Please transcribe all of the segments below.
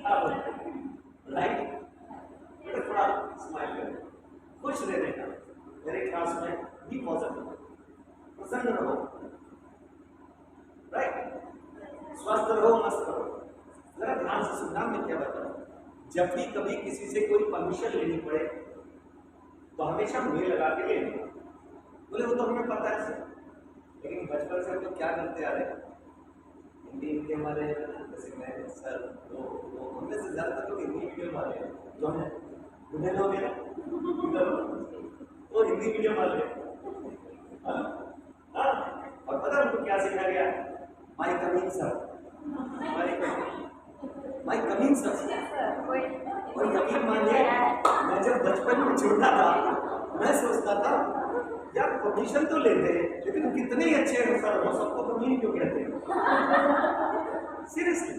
Right, बेटा थोड़ा smile करें, खुश रहने का। मेरे क्लास में बी पॉजिटिव, प्रसन्न रहो, राइट, स्वस्थ रहो, मस्त रहो। जरा ध्यान से सुनना, मैं क्या बता रहा हूं। जब भी कभी किसी से कोई परमिशन लेनी पड़े तो हमेशा मुंह लगा के लेना। बोले वो तो हमें पता है सर, लेकिन बचपन से हम लोग क्या करते आ रहे हैं, हिंदी मीडियम वाले जैसे मैं सर, वो उनमें से ज़्यादातर लोग हिंदी मीडियम वाले हैं, जो है बुढ़े लोग हैं वो हिंदी मीडियम वाले हैं। और पता है उनको क्या सिखाया गया, my coming sir, my coming sir. और यकीन मानिए, मैं जब बचपन में छोटा था मैं सोचता था यार परमिशन तो लेते हैं लेकिन कितने ही अच्छे हैं सर, वो सबको कमीन क्यों कहते हैं। सीरियसली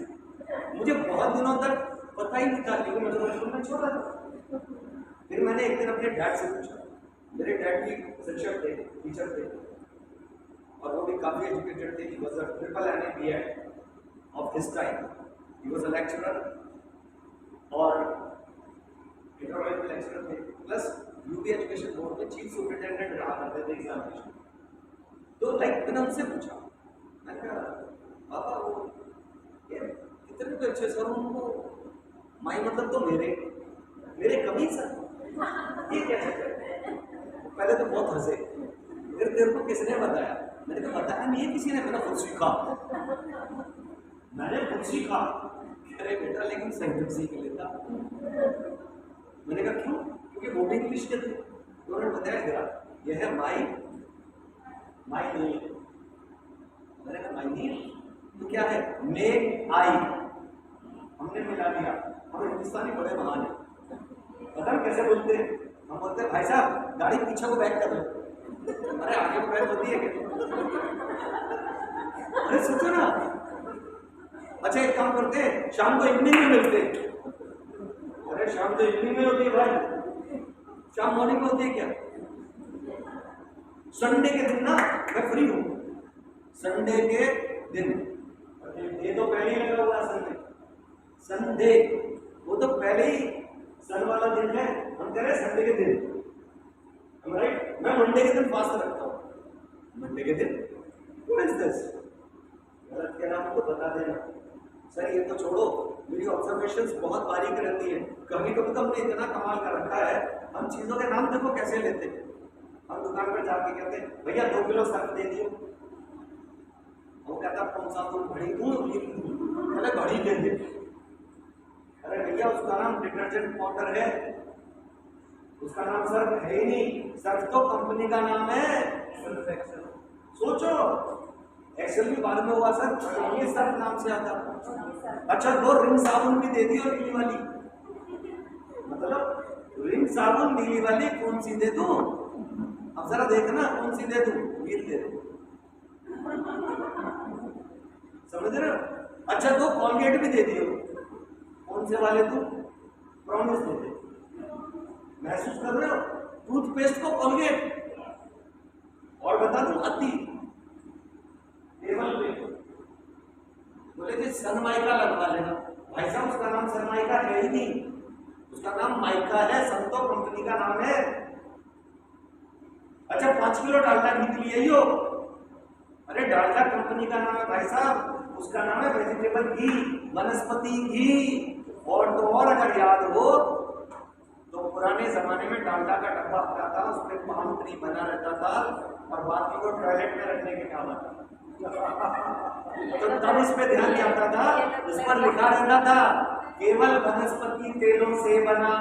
मुझे बहुत दिनों तक पता ही नहीं था, क्योंकि मैं तो बचपन में छोटा था। फिर मैंने एक दिन अपने डैड से पूछा, मेरे डैड भी शिक्षक थे, टीचर थे, और वो भी काफ़ी एजुकेटेड थे। He was a triple MA B.Ed of his time. He was a lecturer और इकोनॉमिक लेक्चरर थे, प्लस यूपी एजुकेशन बोर्ड में चीफ सुपरिटेंडेंट रहा करते थे एग्जामिनेशन। तो लाइक मैंने उनसे पूछा, मैंने कहा पापा वो कितने तो अच्छे सर, उनको माई मतलब तो मेरे कमी सर, ये क्या चक्कर है। पहले तो बहुत हंसे, फिर तेरे को किसने बताया, मैंने कहा बताया नहीं है किसी ने, मैंने खुद सीखा, मैंने खुद सीखा। अरे बेटा लेकिन सेंटेंस सीख लेता। मैंने कहा क्यों, क्योंकि वो भी इंग्लिश के थे। उन्होंने बताया जरा यह है माई नील। मैंने कहा माई नील तो क्या है, मे आई, हमने मिला दिया। हम हिंदुस्तानी बड़े महान है, पता है कैसे बोलते हैं, हम बोलते हैं भाई साहब गाड़ी पीछे को बैक कर लो। अरे आगे को बैक होती है क्या, अरे सोचो ना। अच्छा एक काम करते हैं, शाम को इवनिंग में मिलते हैं। अरे शाम तो इवनिंग में होती है भाई, शाम मॉर्निंग में होती है क्या। संडे के दिन ना मैं फ्री हूँ, संडे के दिन, ये तो पहले ही लगा हुआ है संडे, वो तो पहले ही सन वाला दिन है, हम कह रहे हैं संडे के दिन, राइट। मैं मंडे के दिन फास्ट रखता हूँ, मंडे के दिन गलत कह रहा हूँ तो बता देना सर, ये तो छोड़ो, मेरी ऑब्जर्वेशंस बहुत बारीक रहती है। कभी कभी तो हमने इतना कमाल कर रखा है, हम चीजों के नाम देखो कैसे लेते हैं। हम दुकान पर जाके कहते हैं भैया 2 किलो सर्फ दे दियो, वो कहता कौन सा दूं, घड़ी दूं, अरे घड़ी दे दे। अरे भैया उसका नाम डिटर्जेंट पाउडर है, उसका नाम सर्फ है ही नहीं, सर्फ तो कंपनी का नाम है, सर्फ एक्सेल। सोचो एक्सेल भी बाद में हुआ सर, ये सर्फ नाम से आता। अच्छा 2 रिंग साबुन भी दे दी और नीली वाली, मतलब रिंग साबुन नीली वाली कौन सी दे दूं, अब जरा देखना कौन सी दे दूं, नील दे दूं, समझ रहे हो। अच्छा 2 कॉलगेट भी दे दियो, कौन से वाले दूं, प्रॉमिस दे दे, महसूस कर रहे हो, टूथपेस्ट को कॉलगेट, और बता दूं अति टेबल पे बोले कि सनमाइका लगवा लेना। भाई साहब उसका नाम सनमाइका है ही नहीं, उसका नाम माइका है, संतो कंपनी का नाम है। अच्छा 5 किलो डालडा घी के लिए हो, अरे डालडा कंपनी का नाम है भाई साहब, उसका नाम है वेजिटेबल घी, वनस्पति घी। और तो और अगर याद हो तो पुराने जमाने में डालडा का डब्बा आता था, उसमें पाम ट्री बना रहता था और बाकी को टॉयलेट में रखने के काम आता था। तो तब इस पे ध्यान जाता था, उस पर लिखा रहता था केवल वनस्पति तेलों से बना,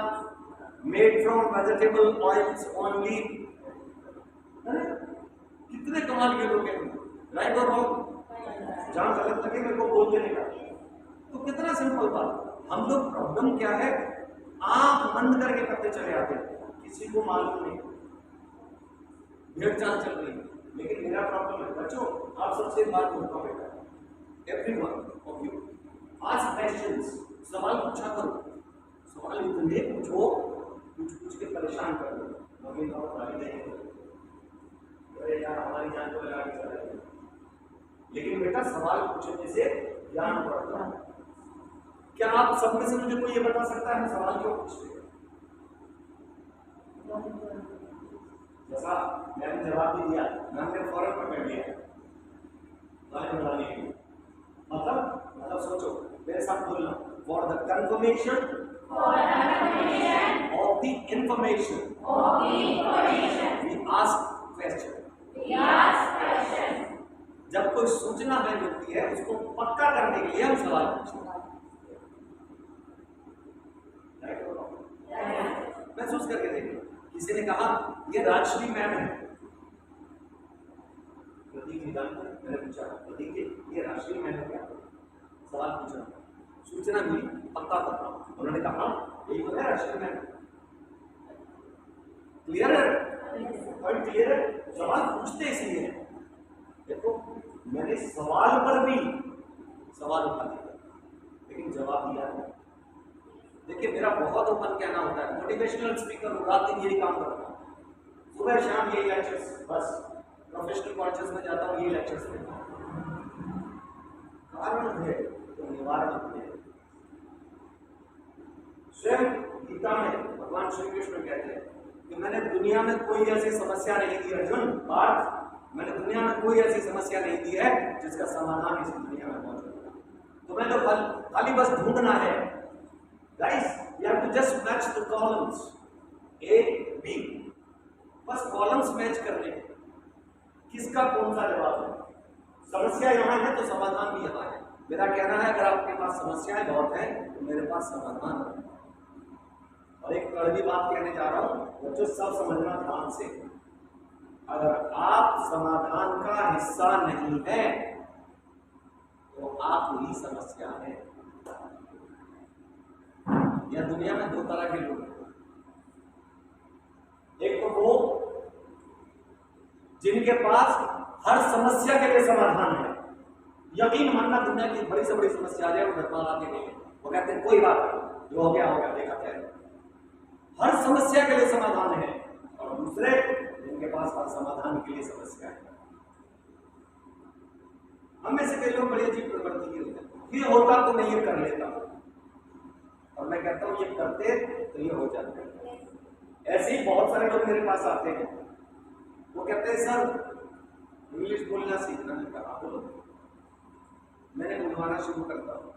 made from vegetable oils only. कितने कमाल के लोग हैं, राइट और रॉन्ग, जहां गलत लगे मेरे को बोल देने का। तो कितना सिंपल बात। हम लोग प्रॉब्लम क्या है, आंख बंद करके करते चले आते, किसी को मालूम नहीं, भेड़ चाल चल रही है। लेकिन मेरा प्रॉब्लम है बच्चों, आप सबसे एक बात बोलता हूँ बेटा, everyone of you ask questions, सवाल पूछा करो, सवाल इतने पूछो पूछ के परेशान कर दो। मम्मी का गाली नहीं, अरे यार हमारी जान को लगा के चला गया। लेकिन बेटा सवाल पूछने से ज्ञान बढ़ता है, क्या आप सब में से मुझे कोई ये बता सकता है सवाल क्यों पूछते हैं? जैसा मैंने जवाब भी दिया, मैंने फौरन पकड़ लिया बनाने के लिए। मतलब सोचो, मेरे साथ बोलना, for the confirmation of the information we ask question। जब कोई सूचना हमें मिलती है उसको पक्का करने के लिए हम सवाल पूछते हैं। महसूस करके देखिए, किसी ने कहा ये राजश्री मैम है, प्रतीक मैंने पूछा प्रतीक ये राजश्री मैम है क्या? सवाल पूछा, सूचना मिली, पक्का करना, उन्होंने कहा यही तो है राजश्री मैम। क्लियर है? पॉइंट क्लियर है? सवाल पूछते इसलिए, देखो मैंने सवाल पर भी सवाल उठा दिया लेकिन जवाब दिया है। देखिए मेरा बहुत ओपन कहना होता है, मोटिवेशनल स्पीकर हूँ, रात दिन यही काम करता हूँ, सुबह शाम यही लेक्चर्स, बस प्रोफेशनल कॉलेजेस में जाता हूँ, यही लेक्चर्स देता हूँ। कारण है तो निवारण है। स्वयं गीता में भगवान श्री कृष्ण कहते हैं कि मैंने दुनिया में कोई ऐसी समस्या नहीं दी अर्जुन, पार्थ मैंने दुनिया में कोई ऐसी समस्या नहीं दी है जिसका समाधान इस दुनिया में मौजूद है। तुम्हें तो खाली बस ढूंढना है। Guys you have to just match the columns A B, बस कॉलम्स मैच करने, किसका कौन सा जवाब है। समस्या यहाँ है तो समाधान भी यहाँ है। मेरा कहना है अगर आपके पास समस्याएं बहुत हैं तो मेरे पास समाधान है। और एक कड़वी बात कहने जा रहा हूं, बच्चों सब समझना ध्यान से, अगर आप समाधान का हिस्सा नहीं है तो आप ही समस्या है। यह दुनिया में दो तरह के लोग हैं, एक तो वो जिनके पास हर समस्या के लिए समाधान है। यकीन मानना दुनिया की बड़ी से बड़ी समस्या है, वो धर्मा लाते नहीं, वो कहते हैं कोई बात नहीं, जो हो गया देखा जाए, हर समस्या के लिए समाधान है। और दूसरे जिनके पास हर समाधान के लिए समस्या है। हम में से कई लोग बड़ी अजीब प्रवृत्ति के होते हैं, ये होता तो मैं ये कर लेता, और मैं कहता हूं ये करते तो ये हो जाता है। ऐसे ही बहुत सारे लोग मेरे पास आते हैं, वो कहते हैं सर इंग्लिश बोलना सीखना नहीं, कहा बोलो, मैंने बुलवाना शुरू करता हूं,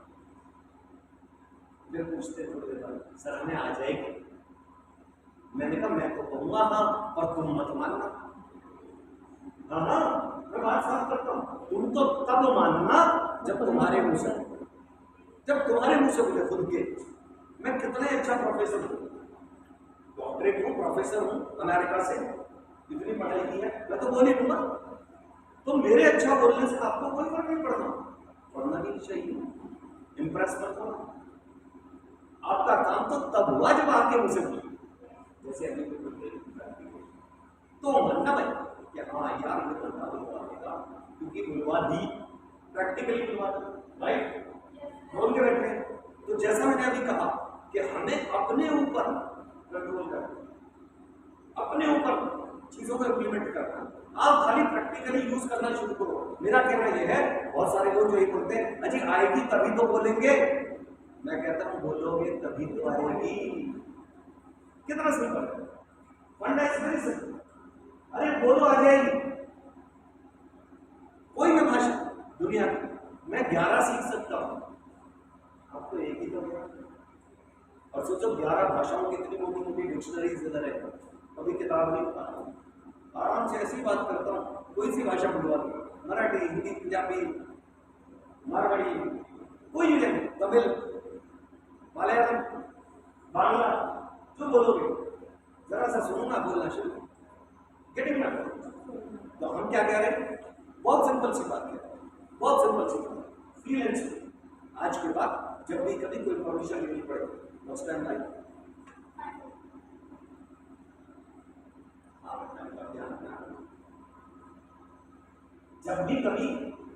फिर पूछते थोड़ी देर बाद सर हमें आ जाएगी। मैंने कहा मैं तो कहूंगा हाँ और तुम मत मानना। हाँ मैं बात साफ करता हूं, तुम तो तब मानना जब तुम्हारे मुंह से बोले खुद के मैं कितने अच्छा प्रोफेसर हूं, डॉक्टरेट हूं, प्रोफेसर हूं, अमेरिका से इतनी पढ़ाई की है, मैं तो बोल ही दूंगा। तो मेरे अच्छा बोलने से आपको कोई फर्क नहीं पड़ना, पढ़ना भी नहीं चाहिए, इंप्रेस मत होना। आपका काम तो तब हुआ जब आपके मुंह से बोले, जैसे अभी तो मानना भाई कि हाँ यार ये बंदा बुलवा देगा, क्योंकि बुलवा दी, प्रैक्टिकली बुलवा दी, राइट, बोल के बैठे। तो जैसा मैंने अभी कहा कि हमें अपने ऊपर कंट्रोल करना, अपने ऊपर चीजों को इम्प्लीमेंट करना, आप खाली प्रैक्टिकली यूज करना शुरू करो। मेरा कहना यह है, बहुत सारे लोग जो ये बोलते हैं अजी आएगी तभी तो बोलेंगे, मैं कहता हूं बोलोगे तभी तो आएगी। कितना सिंपल है, फंडा इज वेरी सिंपल। अरे बोलो आ जाएगी, कोई भी भाषा दुनिया की मैं 11 सीख सकता हूं, अब तो एक ही तो है। और सोचो 11 भाषाओं की इतनी मोटी मोटी डिक्शनरीज इधर है, कभी किताब नहीं पढ़ता, आराम से ऐसी बात करता हूँ, कोई सी भाषा बुलवा दो, मराठी, हिंदी, पंजाबी, मारवाड़ी, कोई भी नहीं, तमिल, मलयालम, बांग्ला, जो बोलोगे जरा सा सुनूंगा, बोलना शुरू, गेटिंग ना। तो हम क्या कह रहे हैं, बहुत सिंपल सी बात है, बहुत सिंपल सी बात, फील एंड स्पीक। आज के बाद जब भी कभी कोई परमिशन लेनी पड़े उस टाइम लाइक जब भी कभी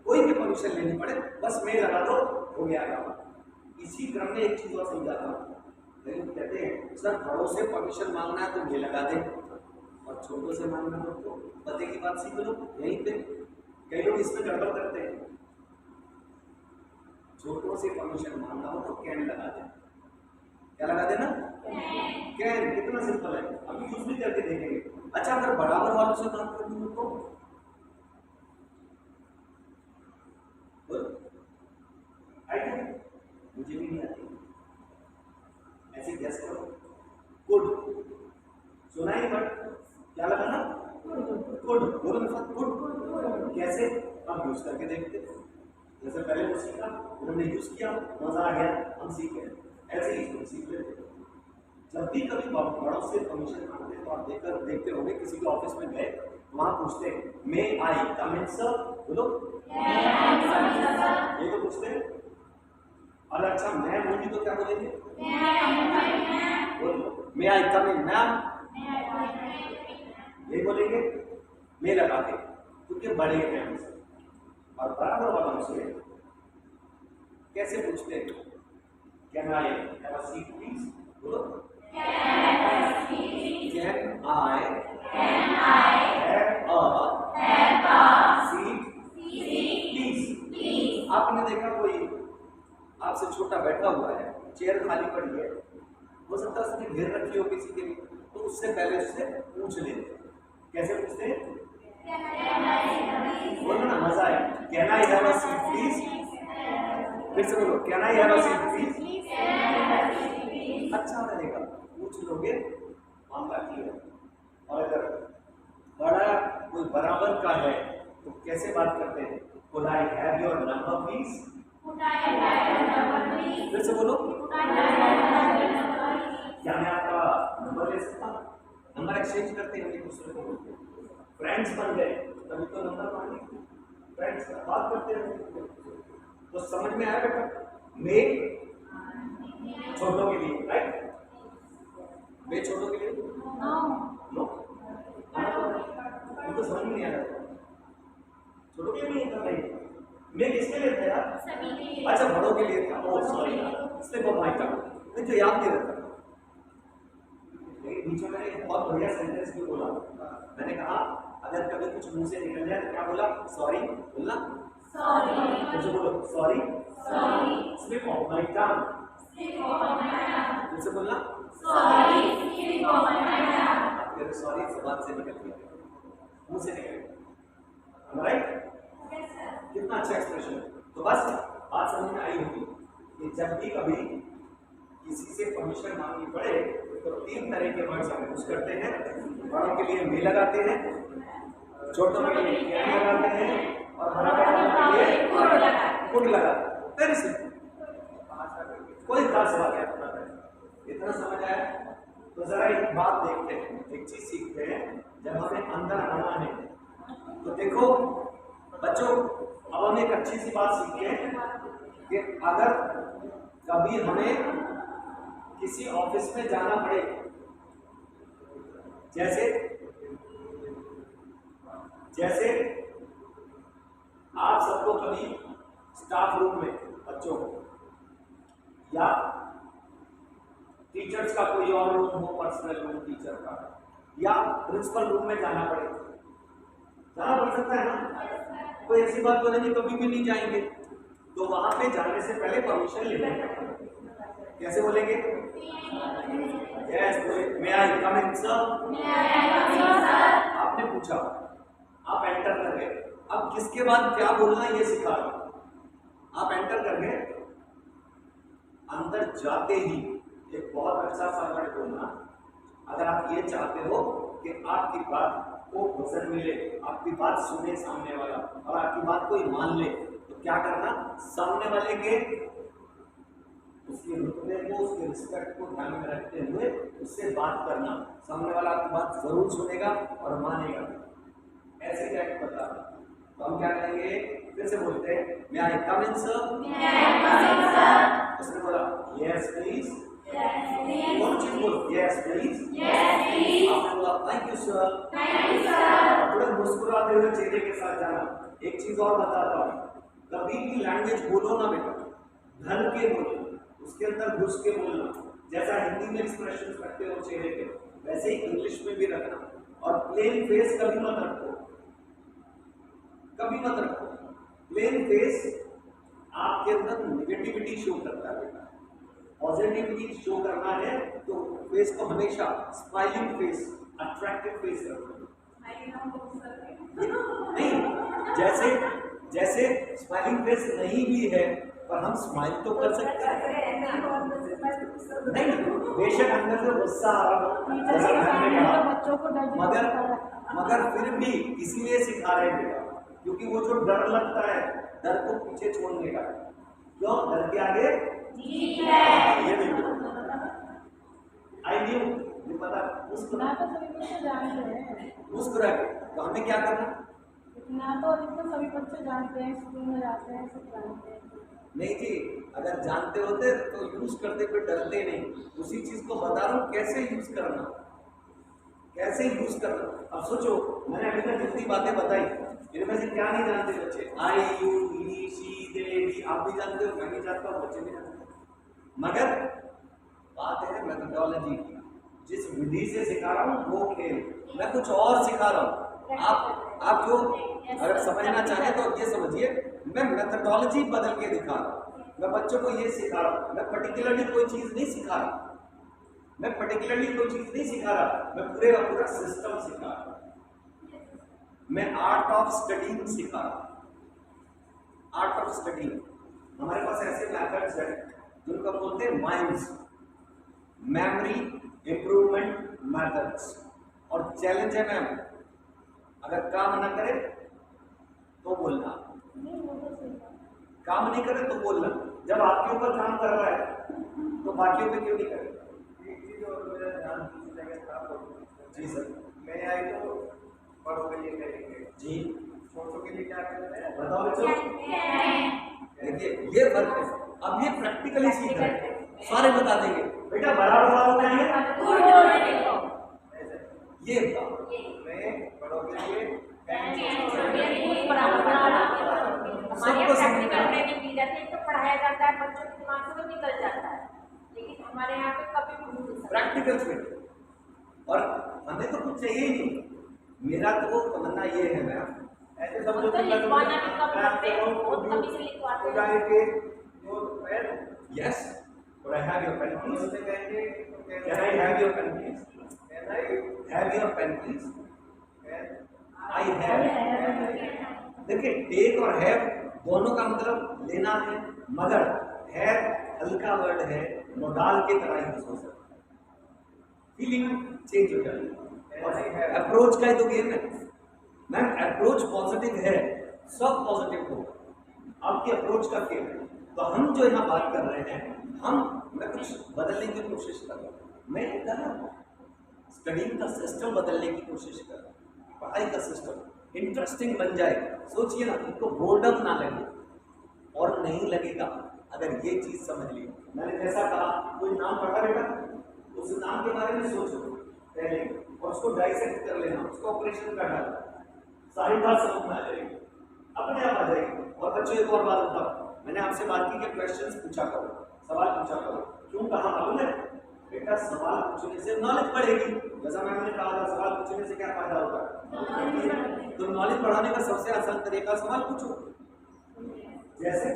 कोई भी परमिशन लेनी पड़े बस मेल लगा दो, हो गया काम। इसी क्रम में एक चीज और समझाता हूँ, लेकिन कहते हैं सर बड़ों से परमिशन मांगना है तो मेल लगा दे, और छोटों से मांगना हो तो पते की बात सीख लो यहीं पे। कई लोग इसमें गड़बड़ करते हैं, छोटों से परमिशन मांगना हो तो कैन लगा देना। क्या लगा देना? कैन। कितना सिंपल है, अभी यूज भी करके देखेंगे। अच्छा, अगर बराबर वालों से बात करनी हो तो आइडिया मुझे भी नहीं आती, ऐसे गैस करो। गुड सुना ही, बट क्या लगाना? गुड। बोलो मेरे साथ, गुड। कैसे? हम यूज करके देखते हैं। जैसे पहले वो सीखा, उन्होंने यूज किया, मजा आ गया, हम सीख गए, ऐसे ही इसको सीख लेते। जब भी कभी बड़ों से परमिशन मांगते हैं तो आप देखते होंगे, किसी के ऑफिस में गए, वहां पूछते हैं मे आई कम इन सर, बोलो ये तो पूछते हैं। और अच्छा मैं बोली तो क्या बोलेंगे? बोलो मे आई कम इन मैम, ये बोलेंगे। मे लगा के, क्योंकि बड़े हैं हमसे। और बराबर वाला हमसे कैसे पूछते हैं? Can I have a seat please, बोलो can I have a seat please. आपने देखा कोई आपसे छोटा बैठा हुआ है, चेयर खाली पड़ी है, हो सकता है उसने घेर रखी हो किसी के लिए, तो उससे पहले उससे पूछ लेते। कैसे पूछते हैं? बोलो ना, मजा आए। Can I have a seat please, फिर से बोलो can I have a seat please. अच्छा रहेगा, पूछ लोगे, मामला क्लियर। और अगर बड़ा कोई बराबर का है तो कैसे बात करते हैं? Could I have your number please? फिर से बोलो, क्या मैं आपका नंबर ले सकता हूँ? नंबर एक्सचेंज करते हैं एक दूसरे को, फ्रेंड्स बन गए तभी तो नंबर मांगे, फ्रेंड्स बात करते हैं। तो समझ में आया बेटा? मे छोटों के लिए, राइट? मे छोटों के लिए नो, तो समझ में नहीं आ रहा। छोटों के लिए नहीं, मैं किसके लिए था यार? सभी के लिए। अच्छा, बड़ों के लिए था। ओह सॉरी, इसलिए वो माइक का मैं तो याद नहीं रहता। लेकिन बीच में मैंने एक बहुत बढ़िया सेंटेंस भी बोला। मैंने कहा अगर कभी कुछ मुंह से निकल जाए तो क्या बोला? सॉरी बोलना, सॉरी। मुझे बोलो sorry, sorry slip of my tongue, slip of my टंग। मुझे बोलना सॉरी, स्लिप ऑफ माय टंग। फिर सॉरी जबान से निकल गया, मुंह से निकल गया, राइट? कितना अच्छा एक्सप्रेशन है। तो बस बात समझ में आई होगी कि जब भी कभी किसी से परमिशन मांगनी पड़े तो 3 तरह के वर्ड्स हम यूज करते हैं। बड़ों के लिए मे लगाते हैं, छोटों के लिए कैन लगाते हैं, और बराबर के लिए गुड लगाते हैं। वेरी सिंपल, कोई खास बात है, इतना समझ आया? तो जरा एक बात देखते हैं, एक चीज सीखते हैं। जब हमें अंदर आना है तो देखो बच्चों, अब हम एक अच्छी सी बात सीखते हैं कि अगर कभी हमें किसी ऑफिस में जाना पड़े, जैसे आप सबको कभी स्टाफ रूम में बच्चों को, या टीचर्स का कोई और रूम हो, पर्सनल रूम टीचर का, या प्रिंसिपल रूम में जाना पड़ सकता है ना? कोई ऐसी बात बोलेंगे कभी भी नहीं जाएंगे, तो वहां पे जाने से पहले परमिशन ले लेंगे। कैसे बोलेंगे? यस, मे आई कम इन सर। आपने पूछा, आप एंटर कर गए, अब किसके बाद क्या बोलना ये सिखा रहा। आप एंटर कर गए, अंदर जाते ही एक बहुत अच्छा सा वर्ड बोलना। अगर आप ये चाहते हो कि आपकी बात को वजन मिले, आपकी बात सुने सामने वाला, और आपकी बात कोई मान ले, तो क्या करना? सामने वाले के उसके रुतबे को, उसके रिस्पेक्ट को ध्यान में रखते हुए उससे बात करना। सामने वाला आपकी बात जरूर सुनेगा और मानेगा। ऐसे क्या बता, तो हम क्या करेंगे? फिर से बोलते हैं, मे आई कम इन सर। उसने बोला यस प्लीज, कौन चीज बोल? यस प्लीज, आपने बोला थैंक यू सर, थोड़ा मुस्कुराते हुए चेहरे के साथ जाना। एक चीज और बताता हूँ, कभी भी लैंग्वेज बोलो ना बेटा, धर के बोलो, उसके अंदर घुस के बोलना। जैसा हिंदी में एक्सप्रेशन रखते हो चेहरे के, वैसे ही इंग्लिश में भी रखना। और प्लेन फेस कभी मत रखो, कभी मत रखो प्लेन फेस। आपके अंदर निगेटिविटी शो करता है, पॉजिटिविटी शो करना है तो फेस को हमेशा स्माइलिंग फेस, अट्रैक्टिव फेस रखना। नहीं, जैसे जैसे स्माइलिंग फेस नहीं भी है पर हम स्माइल तो कर सकते हैं। नहीं, बेशक अंदर से गुस्सा आ रहा हो, बच्चों को मगर फिर भी इसीलिए सिखा रहे हैं क्योंकि वो जो डर लगता है, डर को पीछे छोड़ने का। क्यों? डर के आगे ये नहीं, आई न्यू, ये पता मुस्कुरा तो सभी बच्चे जानते हैं, मुस्कुरा के तो हमें क्या करना? इतना तो अधिकतर सभी बच्चे जानते हैं, स्कूल में जाते हैं, सब जानते हैं। नहीं जी, अगर जानते होते तो यूज करते पे डरते नहीं। उसी चीज को बता रहा हूँ कैसे यूज करना, कैसे यूज करना। अब सोचो, मैंने अभी तक जितनी बातें बताई इनमें से क्या नहीं जानते बच्चे? I, you, he, she, they, we, आप भी जानते हो, मैं भी जानता हूँ, बच्चे भी जानते हैं। मगर बात है मेथोडोलॉजी की, जिस विधि से सिखा रहा हूँ वो खेल, मैं कुछ और सिखा रहा हूँ। आप जो अगर समझना चाहें तो ये समझिए, मैं मेथोडोलॉजी बदल के दिखा रहा हूँ। मैं बच्चों को ये सिखा रहा हूँ, मैं पर्टिकुलरली कोई चीज़ नहीं सिखा रहा, मैं पर्टिकुलरली कोई चीज़ नहीं सिखा रहा, मैं पूरे का पूरा सिस्टम सिखा रहा हूँ। मैं आर्ट ऑफ स्टडीइंग सिखा रहा हूँ। आर्ट ऑफ स्टडीइंग, हमारे पास ऐसे मेथड्स हैं जिनको बोलते हैं माइंड्स, मेमोरी इंप्रूवमेंट मेथड्स। और चैलेंज है मैम, अगर काम ना करे तो बोलना, काम नहीं करे तो बोलना। जब आपके ऊपर काम कर रहा है तो बाकियों पे क्यों नहीं करे? जी सर, मैं आई तो बड़ों के लिए करेंगे जी, छोटों के लिए क्या कर रहे हैं? बताओ बच्चों। देखिए ये फर्क है, अब ये प्रैक्टिकली सीख रहे हैं, सारे बता देंगे। बेटा बड़ा बड़ा होता है ये बताओ। मैं बड़ों के लिए हमारे प्रैक्टिकल ट्रेनिंग दी जाती है, तो पढ़ाया जाता है, बच्चों के दिमाग से तो निकल जाता है, लेकिन हमारे यहाँ पे कभी भी नहीं मिलता प्रैक्टिकल ट्रेनिंग। और हमें तो कुछ चाहिए ही नहीं, मेरा तो तमन्ना ये है मैम, ऐसे समझो तो लिखवाना भी कम करते हैं, बहुत कमी से लिखवाते हैं। उठाए के जो पेन यस, और I have your pen please, उससे कहेंगे तो can I have your pen please, can I have your pen please, can I have. देखिए टेक और हैव दोनों का मतलब लेना है, मगर हैव हल्का वर्ड है, मोडाल के तरह यूज हो सकता है, फीलिंग चेंज हो जाती है। और अप्रोच का ही तो गेम है मैम, अप्रोच पॉजिटिव है, सब पॉजिटिव होगा, आपकी अप्रोच का खेल है। तो हम जो यहाँ बात कर रहे हैं, मैं कुछ बदलने की कोशिश कर रहा हूँ, मैं ये कर रहा हूँ स्टडीइंग का सिस्टम बदलने की कोशिश कर रहा हूँ, पढ़ाई का सिस्टम इंटरेस्टिंग बन जाए। सोचिए ना, उनको बोर्डम ना लगे, और नहीं लगेगा अगर ये चीज समझ ली। मैंने जैसा कहा, कोई नाम पढ़ा बेटा, उस नाम के बारे में सोचो पहले, और उसको डाइसेक्ट कर लेना, उसको ऑपरेशन कर डालना, सारी बात समझ में आ जाएगी, अपने आप आ जाएगी। और बच्चों एक और बात बताओ, मैंने आपसे बात की कि क्वेश्चंस पूछा करो, सवाल पूछा करो। क्यों कहा मालूम है बेटा? सवाल पूछने से नॉलेज बढ़ेगी। जैसा मैंने कहा था, सवाल पूछने से क्या फायदा होता है? तो नॉलेज बढ़ाने का सबसे आसान तरीका सवाल पूछो। जैसे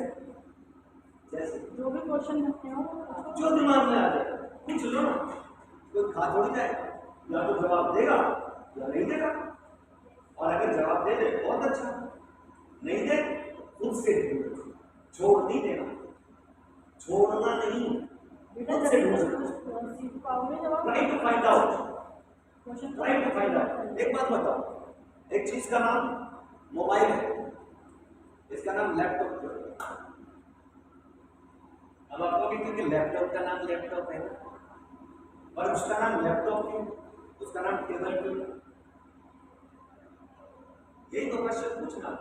जैसे जो भी क्वेश्चन रखते हो जो दिमाग में आ जाए पूछ लो ना, कोई खा थोड़ी जाएगा, या तो जवाब देगा या नहीं देगा। और अगर जवाब दे दे बहुत अच्छा, नहीं दे खुद से ढूंढो, छोड़ नहीं देना, छोड़ना नहीं, खुद से ढूंढो, try to find out, try to find out. एक बात बताओ, एक चीज का नाम मोबाइल है, इसका नाम लैपटॉप क्यों? अब आप कहोगे क्योंकि लैपटॉप का नाम लैपटॉप है, और उसका नाम लैपटॉप क्यों, उसका नाम टेबल क्यों? यही तो क्वेश्चन पूछना है।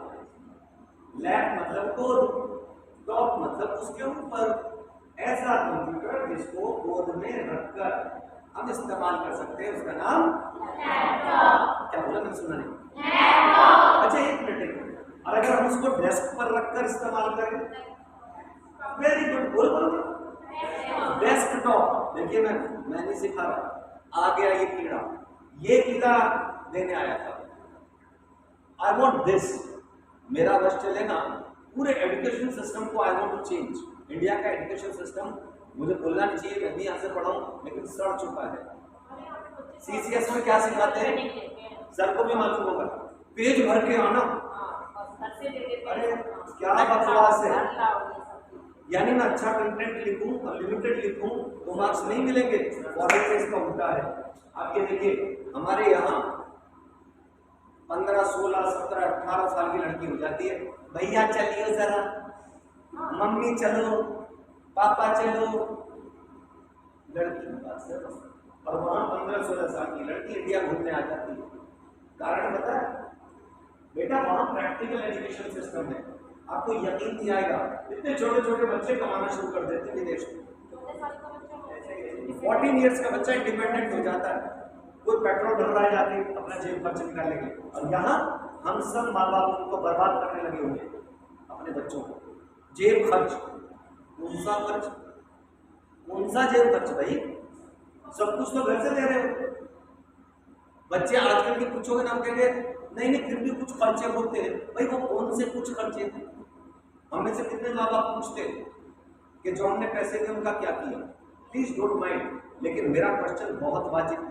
लैप मतलब गोद, टॉप मतलब उसके ऊपर, ऐसा कंप्यूटर जिसको गोद में रखकर हम इस्तेमाल कर सकते हैं, उसका नाम लैपटॉप। क्या बोला, मैंने सुना नहीं? लैपटॉप। अच्छा एक मिनट, और अगर हम उसको डेस्क पर रखकर इस्तेमाल करें, वेरी गुड, बोल बोलो डेस्कटॉप। देखिए मैं नहीं सिखा रहा, आ गया ये कीड़ा देने आया था। आई वॉन्ट दिस, मेरा बस चले ना पूरे एजुकेशन सिस्टम को I want to change. India का एजुकेशन सिस्टम, मुझे बोलना नहीं चाहिए, मैं भी यहाँ से पढ़ा हूँ, लेकिन सड़ चुका है। सीसीएस में क्या सिखाते हैं, सर को भी मालूम होगा, पेज भर के आना। अरे क्या बकवास है, यानी मैं अच्छा कंटेंट लिखूं और लिमिटेड लिखूं तो मार्क्स नहीं मिलेंगे। फॉरेन में इसका उल्टा है। आप ये देखिए, हमारे यहाँ 15, 16, 17, 18 साल की लड़की हो जाती है, भैया चलिए जरा, मम्मी चलो, पापा चलो, लड़की की बात है। और वहां 15, 16 साल की लड़की इंडिया घूमने आ जाती है। कारण पता है बेटा, वहां प्रैक्टिकल एजुकेशन सिस्टम है, आपको यकीन नहीं आएगा, इतने छोटे छोटे बच्चे कमाना शुरू कर देते हैं विदेश में। 14 इयर्स का बच्चा इंडिपेंडेंट हो जाता है, कोई पेट्रोल भर रहा है जाके अपना जेब खर्च निकालने के लिए। और यहाँ हम सब माँ बाप उनको बर्बाद करने लगे हुए हैं अपने बच्चों को। जेब खर्च, कौन सा खर्च, कौन सा जेब खर्च भाई, सब कुछ तो घर से दे रहे हो। बच्चे आजकल के पूछोगे ना, कहेंगे नहीं नहीं फिर भी कुछ खर्चे होते हैं। भाई वो कौन से कुछ खर्चे थे? हमें से कितने माँ बाप पूछते कि जो हमने पैसे थे उनका क्या किया? प्लीज डोंट माइंड, लेकिन मेरा क्वेश्चन बहुत वाजिब।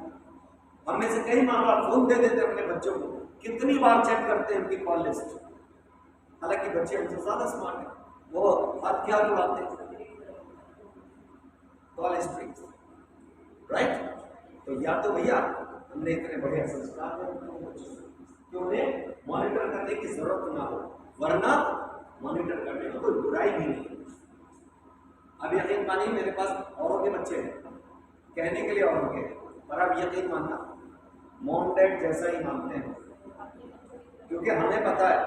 हमें से कई माँ बाप फोन दे देते अपने बच्चों को, कितनी बार चेक करते हैं उनकी कॉल लिस्ट। हालांकि बच्चे हमसे ज्यादा स्मार्ट है, वो हाथ क्या उड़ाते हैं कॉल हिस्ट्री, राइट? तो या तो भैया हमने इतने बढ़िया संस्कार कि उन्हें मॉनिटर करने की जरूरत ना हो, वरना मॉनिटर करने में कोई बुराई भी नहीं। अब यकीन मानिए, मेरे पास औरों के बच्चे हैं, कहने के लिए औरों के, पर अब यकीन मानना मॉम डैड जैसा ही मानते हैं, क्योंकि हमें पता है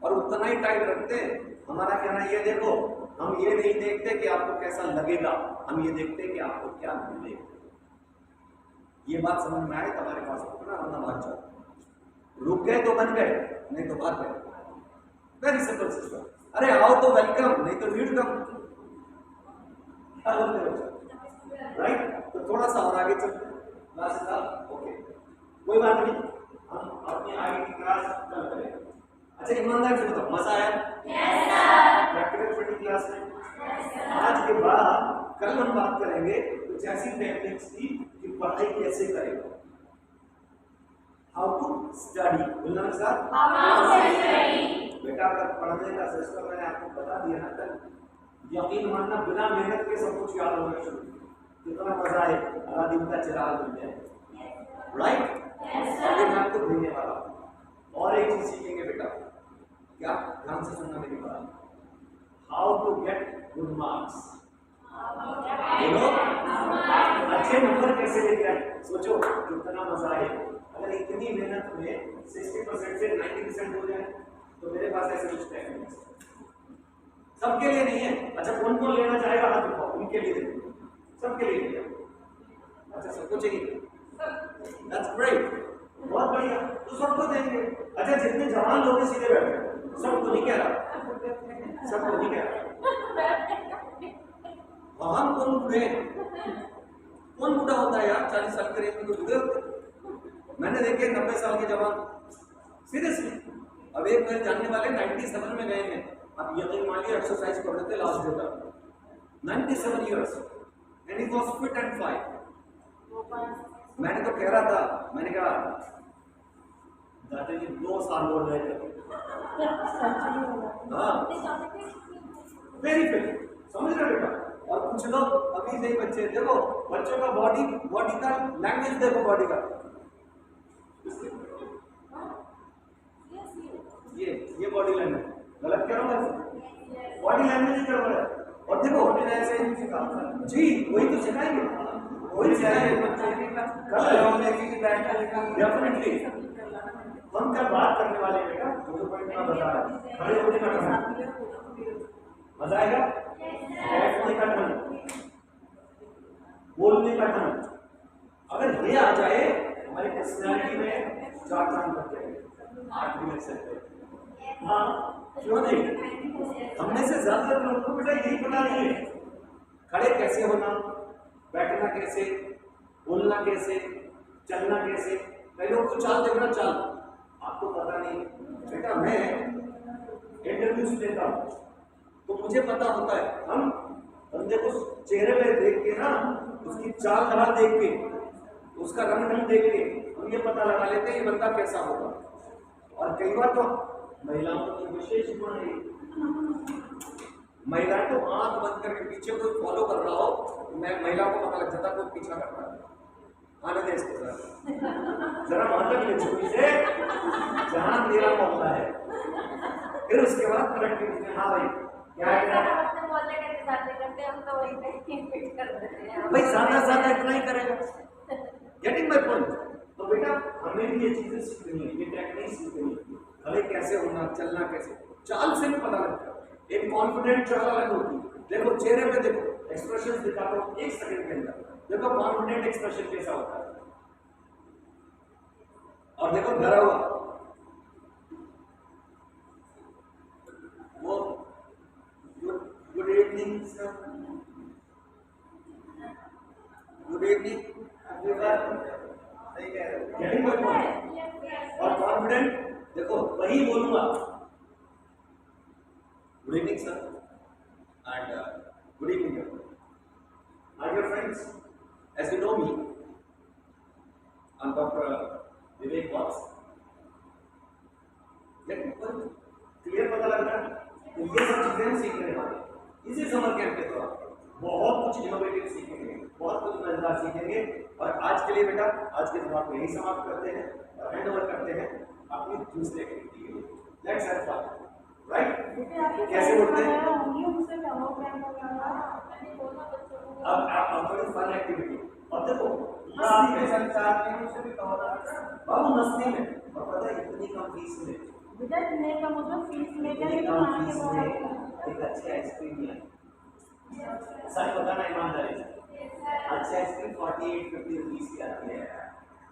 और उतना ही टाइट रखते हैं। हमारा कहना ये देखो, हम ये नहीं देखते कि आपको कैसा लगेगा, हम ये देखते हैं कि आपको क्या मिलेगा। ये बात समझ में आए तुम्हारे पास अपना अपना भाग जाओ, रुक गए तो बन गए, नहीं तो भाग गए। Very simple system. अरे आओ तो वेलकम, नहीं तो रीड कम। क्या बोलते हो, राइट? तो थोड़ा सा और आगे चलते हैं। क्लास साहब ओके, कोई बात नहीं, हम अपनी आगे की क्लास चल करें। अच्छा ईमानदार से बताओ, मजा आया? Yes sir. Practical training class में आज के बाद कल हम बात करेंगे कुछ ऐसी टेक्निक्स की कि पढ़ाई कैसे करें, हाउ टू स्टडी। बोलना सर, बेटा अगर पढ़ने का सिस्टम मैंने आपको बता दिया ना कल, यकीन मानना बिना मेहनत के सब कुछ याद होना शुरू। कितना मजा है, अलादीन का चिराग मिल जाए, राइट? मैं आपको भेजने वाला हूं। और एक चीज सीखेंगे बेटा, क्या? ध्यान से सुनना मेरी बात। How to get good marks, अच्छे नंबर कैसे लेके आए। सोचो कितना मजा है, अगर इतनी मेहनत में 60% से 90% हो जाए तो मेरे पास ऐसे कुछ टेक्निक्स सबके लिए नहीं है। अच्छा कौन कौन लेना चाहेगा हाथ उठाओ, उनके लिए देखो, सबके लिए नहीं। अच्छा सबको चाहिए, दैट्स ग्रेट, बहुत बढ़िया, तो सबको देंगे। अच्छा जितने जवान लोग हैं सीधे बैठे, सबको नहीं कह रहा, सबको नहीं कह रहा। हम कौन बूढ़े, कौन बूढ़ा होता है यार? 40 साल के रेंज में तो बूढ़े होते। मैंने देखे 90 साल के जवान, सीरियसली। अब एक मेरे जानने वाले 97 में गए हैं, अब यकीन मानिए एक्सरसाइज कर रहे थे लास्ट डे तक, 97 years and he was fit and fine. मैंने तो कह रहा था, मैंने कहा दादाजी 2 साल हो रहे थे, हाँ वेरी फिट, समझ रहे बेटा? और कुछ लोग अभी से ही बच्चे, देखो बच्चों का बॉडी का लैंग्वेज देखो, बॉडी का ये बॉडी लैंग्वेज गलत कह रहा हूँ, बॉडी लैंग्वेज ही गड़बड़ है। और देखो ऐसे ही सिखा जी, वही तो सिखाएंगे, वही सिखाएंगे डेफिनेटली। हम कल बात करने वाले बेटा, जो पॉइंट मैं बता रहा हूँ, खड़े होने का ढंग, मजा आएगा, बैठने का ढंग, बोलने का ढंग, अगर ये आ जाए हमारी पर्सनैलिटी में 4 चांद लग जाएंगे, 8 भी लग सकते हैं। हाँ क्यों नहीं? हमने से ज्यादातर लोगों को बेटा यही पता नहीं है, खड़े कैसे होना, बैठना कैसे, बोलना कैसे, चलना कैसे। कई लोग तो चाल देखना, चाल आपको पता नहीं बेटा। मैं इंटरव्यूज लेता हूँ तो मुझे पता होता है, हम बंदे को चेहरे पे देख के ना, उसकी चाल ढाल देख के, उसका रंग ढंग देख के हम ये पता लगा लेते हैं ये बंदा कैसा होगा। और कई बार तो महिलाओं को विशेष गुण है, महिला तो आंख बंद करके पीछे कोई फॉलो कर रहा हो, मैं महिलाओं को पता लग जाता कोई पीछा कर रहा है, आने दे इसको जरा वहां तक ले छुपी से जहां मेरा मौका है, फिर उसके बाद कनेक्टिविटी। हाँ भाई क्या है भाई, ज्यादा इतना ही करेगा। Getting my point. तो बेटा हमें भी ये चीजें सीखनी है, ये टेक्निक सीखनी है, अरे कैसे होना, चलना कैसे, चाल से भी पता लगता है। एक कॉन्फिडेंट चाल अलग होती है। देखो चेहरे पे देखो, एक्सप्रेशन दिखा दो एक सेकंड के अंदर, देखो कॉन्फिडेंट एक्सप्रेशन कैसा होता है, और देखो डरा हुआ वो good evening sir, good evening, सही कह रहे हो। Getting my point. और कॉन्फिडेंट देखो वही बोलूंगा, good evening sir and good evening my dear friends, as you know me, I'm Dr. Vivek Watts. लेकिन क्लियर पता लग रहा है कि ये सब चीजें हम सीख रहे हैं इसी समर कैंप के दौरान। बहुत कुछ इनोवेटिव सीखेंगे, बहुत कुछ मजेदार सीखेंगे। और आज के लिए बेटा, आज के दिमाग में यही समाप्त करते हैं और हैंड ओवर करते हैं अपनी दूसरे एक्टिविटी के लिए। Let's have fun, right? कैसे उठते हैं? अब थोड़ी फन एक्टिविटी। और देखो मस्ती में संसार के उनसे भी कहो ना। बाबू, मस्ती में, और पता है इतनी कम फीस में, बेटा इतने का मतलब फीस में क्या इतनी है, तो कम माँ के फीस द्वारा में एक अच्छी आइसक्रीम है। सच बताना ईमानदारी से, अच्छा आइसक्रीम 48-50 रुपीज की आता है।